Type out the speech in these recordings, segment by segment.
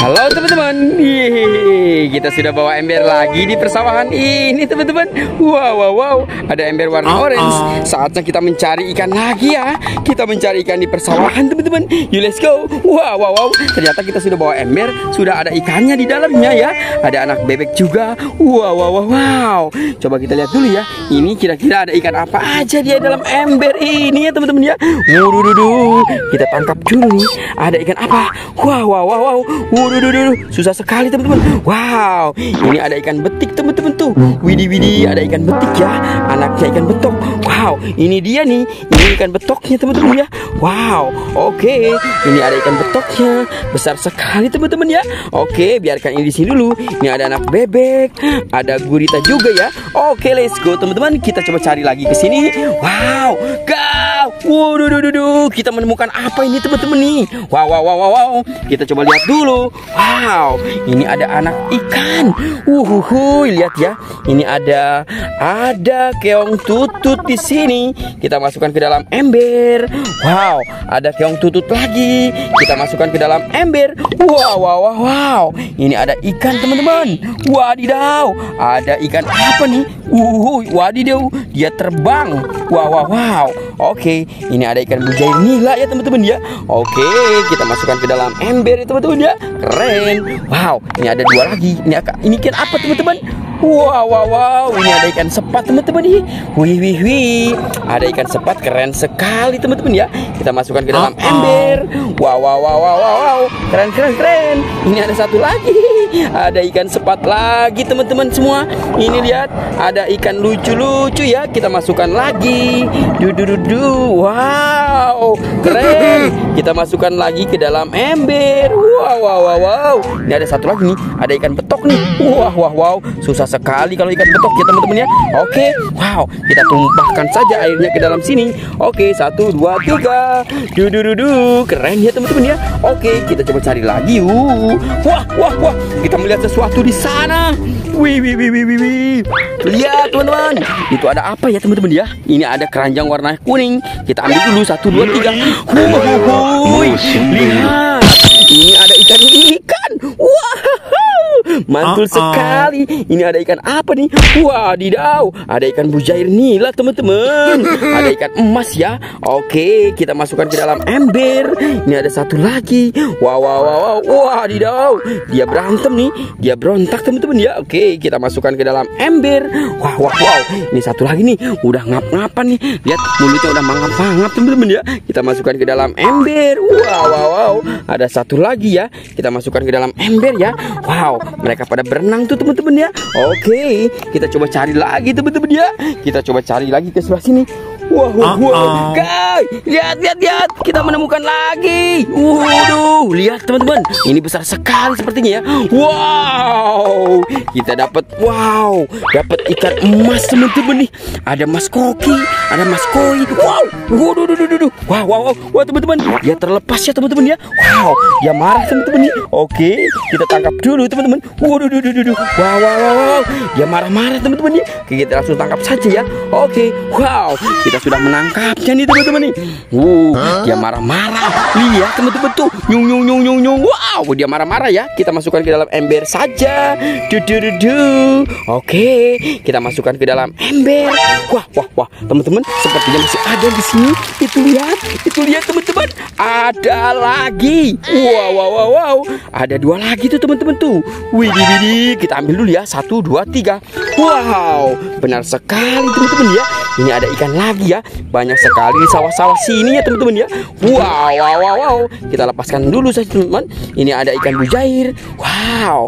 Halo teman-teman, kita sudah bawa ember lagi di persawahan ini teman-teman. Wow, ada ember warna orange. Saatnya kita mencari ikan lagi ya. Kita mencari ikan di persawahan teman-teman. Yuk let's go. Wow, ternyata kita sudah bawa ember, sudah ada ikannya di dalamnya ya. Ada anak bebek juga. Wow. Coba kita lihat dulu ya. Ini kira-kira ada ikan apa aja dia dalam ember ini ya teman-teman ya. Kita tangkap dulu nih. Ada ikan apa? Wow. Susah sekali teman-teman. Wow, ini ada ikan betik teman-teman tuh. Widih, ada ikan betik ya. Anaknya ikan betok. Wow, ini dia nih. Ini ikan betoknya teman-teman ya. Wow, oke. Ini ada ikan betoknya. Besar sekali teman-teman ya. Oke, biarkan ini di sini dulu. Ini ada anak bebek. Ada gurita juga ya. Oke, let's go teman-teman. Kita coba cari lagi ke sini. Wow, waduh, kita menemukan apa ini teman-teman nih? Wow. Kita coba lihat dulu. Wow, ini ada anak ikan. Lihat ya. Ini ada keong tutut di sini. Kita masukkan ke dalam ember. Wow, ada keong tutut lagi. Kita masukkan ke dalam ember. Wow. Ini ada ikan teman-teman. Wadidaw, ada ikan apa nih? Wadidaw, dia terbang. Wow. Oke, ini ada ikan mujair nila ya teman-teman ya. Oke, kita masukkan ke dalam ember ya teman-teman ya. Keren. Wow, ini ada dua lagi. Ini ikan apa teman-teman? Wow, ini ada ikan sepat teman-teman nih. Wih. Ada ikan sepat, keren sekali teman-teman ya. Kita masukkan ke dalam ember. Wow. Keren. Ini ada satu lagi. Ada ikan sepat lagi teman-teman semua. Ini lihat, ada ikan lucu-lucu ya. Kita masukkan lagi. Wow, keren. Kita masukkan lagi ke dalam ember. Wow. Ini ada satu lagi nih. Ada ikan betok nih. Wow. Susah sekali kalau ikan betok ya teman-teman ya. Oke, wow. Kita tumpahkan saja airnya ke dalam sini. Oke, 1, 2, 3. Keren ya teman-teman ya. Oke, kita coba cari lagi. Wah. Kita melihat sesuatu di sana. Wih. Lihat teman-teman. Itu ada apa ya teman-teman ya? Ini ada keranjang warna kuning. Kita ambil dulu 1, 2, 3. Lihat. Ini ada ikan. Wow, mantul sekali. Ini ada ikan apa nih? Wadidaw, ada ikan mujair nila teman-teman. Ada ikan emas ya. Oke, kita masukkan ke dalam ember. Ini ada satu lagi. Wow. Wadidaw, dia berantem nih. Dia berontak teman-teman ya. Oke, kita masukkan ke dalam ember. Wow. Ini satu lagi nih. Udah ngap-ngapan nih. Lihat, mulutnya udah mangap-mangap teman-teman ya. Kita masukkan ke dalam ember. Wow. Ada satu lagi ya. Kita masukkan ke dalam ember ya. Wow, mereka pada berenang tuh teman-teman ya. Oke, kita coba cari lagi teman-teman ya. Kita coba cari lagi ke sebelah sini. Wow. Guys, lihat. Kita menemukan lagi. Waduh, lihat teman-teman. Ini besar sekali sepertinya ya. Wow. Kita dapat ikan emas teman-teman nih. Ada mas koki, ada mas koi. Wow. Wow, teman-teman. Dia terlepas ya teman-teman ya. Wow, dia marah teman-teman nih. Oke, kita tangkap dulu teman-teman. Wow. Dia marah-marah teman-teman nih. Oke, kita langsung tangkap saja ya. Oke. Wow, kita sudah menangkapnya nih teman-teman nih. Dia marah-marah. Lihat teman-teman tuh. Nyung. Wow, dia marah-marah ya. Kita masukkan ke dalam ember saja. Oke, kita masukkan ke dalam ember. Wah, teman-teman, sepertinya masih ada di sini. Itu lihat teman-teman. Ada lagi. Wow. Ada dua lagi tuh teman-teman tuh. Widih. Kita ambil dulu ya. 1, 2, 3. Wow, benar sekali teman-teman ya. Ini ada ikan lagi ya. Banyak sekali di sawah-sawah sini ya teman-teman ya. Wow. Kita lepaskan dulu saja teman-teman. Ini ada ikan mujair. Wow.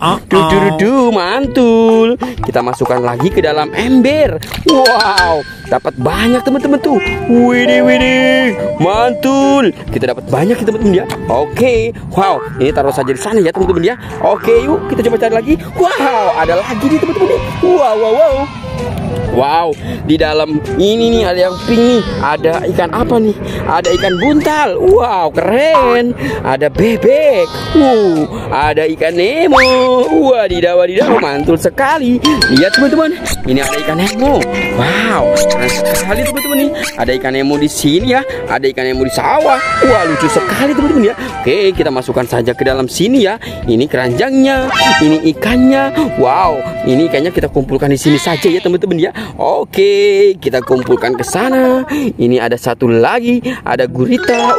Mantul. Kita masukkan lagi ke dalam ember. Wow, dapat banyak teman-teman tuh. Widih. Mantul. Kita dapat banyak ya teman-teman ya. Oke. Wow, ini taruh saja di sana ya teman-teman ya. Oke, yuk kita coba cari lagi. Wow, ada lagi nih teman-teman nih. Wow. Wow, di dalam ini nih ada yang pink nih. Ada ikan apa nih? Ada ikan buntal. Wow, keren. Ada bebek. Ada ikan Nemo. Wadidaw, mantul sekali. Lihat teman-teman, ini ada ikan Nemo. Wow, keren sekali teman-teman nih. Ada ikan Nemo di sini ya. Ada ikan Nemo di sawah. Wah, lucu sekali teman-teman ya. Oke, kita masukkan saja ke dalam sini ya. Ini keranjangnya, ini ikannya. Wow, ini ikannya kita kumpulkan di sini saja ya teman-teman ya. Oke, kita kumpulkan ke sana. Ini ada satu lagi, ada gurita.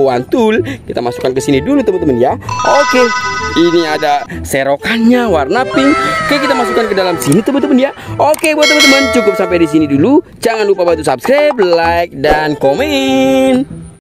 Mantul. Kita masukkan ke sini dulu teman-teman ya. Oke, ini ada serokannya warna pink. Oke, kita masukkan ke dalam sini teman-teman ya. Oke, buat teman-teman cukup sampai di sini dulu. Jangan lupa bantu subscribe, like, dan komen.